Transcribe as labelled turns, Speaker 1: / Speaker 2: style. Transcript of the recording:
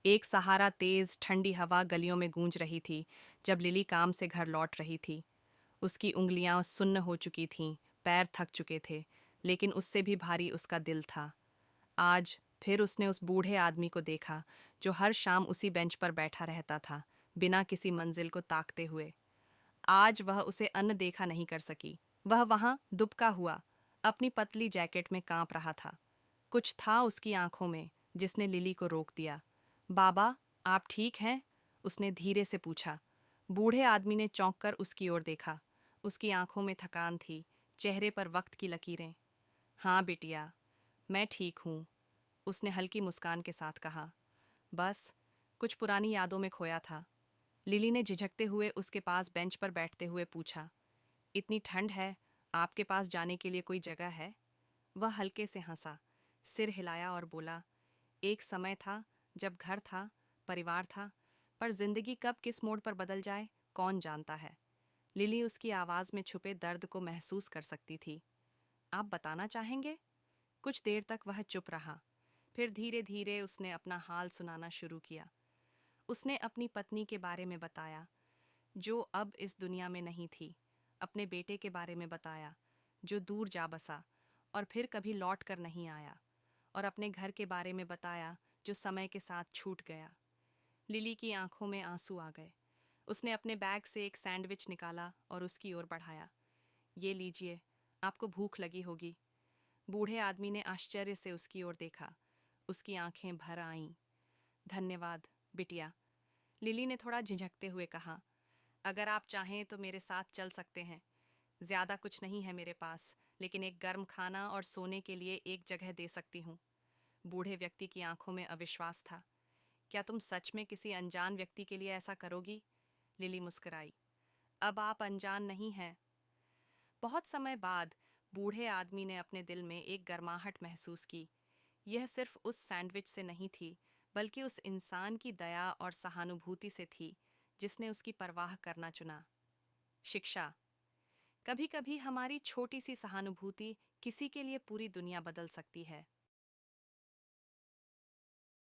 Speaker 1: एक सहारा तेज ठंडी हवा गलियों में गूंज रही थी जब लिली काम से घर लौट रही थी। उसकी उंगलियां सुन्न हो चुकी थीं, पैर थक चुके थे, लेकिन उससे भी भारी उसका दिल था। आज फिर उसने उस बूढ़े आदमी को देखा जो हर शाम उसी बेंच पर बैठा रहता था, बिना किसी मंजिल को ताकते हुए। आज वह उसे अनदेखा नहीं कर सकी। वह वहां दुबका हुआ अपनी पतली जैकेट में कांप रहा था। कुछ था उसकी आंखों में जिसने लिली को रोक दिया। बाबा, आप ठीक हैं? उसने धीरे से पूछा। बूढ़े आदमी ने चौंक कर उसकी ओर देखा। उसकी आंखों में थकान थी, चेहरे पर वक्त की लकीरें। हाँ बिटिया, मैं ठीक हूँ, उसने हल्की मुस्कान के साथ कहा। बस कुछ पुरानी यादों में खोया था। लिली ने झिझकते हुए उसके पास बेंच पर बैठते हुए पूछा। इतनी ठंड है, आपके पास जाने के लिए कोई जगह है? वह हल्के से हंसा, सिर हिलाया और बोला, एक समय था जब घर था, परिवार था, पर जिंदगी कब किस मोड़ पर बदल जाए कौन जानता है। लिली उसकी आवाज में छुपे दर्द को महसूस कर सकती थी। आप बताना चाहेंगे? कुछ देर तक वह चुप रहा। फिर धीरे धीरे उसने अपना हाल सुनाना शुरू किया। उसने अपनी पत्नी के बारे में बताया, जो अब इस दुनिया में नहीं थी। अपने बेटे के बारे में बताया, जो दूर जा बसा और फिर कभी लौट कर नहीं आया। और अपने घर के बारे में बताया, जो समय के साथ छूट गया। लिली की आंखों में आंसू आ गए। उसने अपने बैग से एक सैंडविच निकाला और उसकी ओर बढ़ाया। ये लीजिए, आपको भूख लगी होगी। बूढ़े आदमी ने आश्चर्य से उसकी ओर देखा। उसकी आंखें भर आईं। धन्यवाद बिटिया, लिली ने थोड़ा झिझकते हुए कहा। अगर आप चाहें तो मेरे साथ चल सकते हैं। ज्यादा कुछ नहीं है मेरे पास, लेकिन एक गर्म खाना और सोने के लिए एक जगह दे सकती हूँ। बूढ़े व्यक्ति की आंखों में अविश्वास था। क्या तुम सच में किसी अनजान व्यक्ति के लिए ऐसा करोगी? लिली मुस्कुराई। अब आप अनजान नहीं हैं। बहुत समय बाद बूढ़े आदमी ने अपने दिल में एक गर्माहट महसूस की। यह सिर्फ उस सैंडविच से नहीं थी, बल्कि उस इंसान की दया और सहानुभूति से थी जिसने उसकी परवाह करना चुना। शिक्षा। कभी कभी हमारी छोटी सी सहानुभूति किसी के लिए पूरी दुनिया बदल सकती है।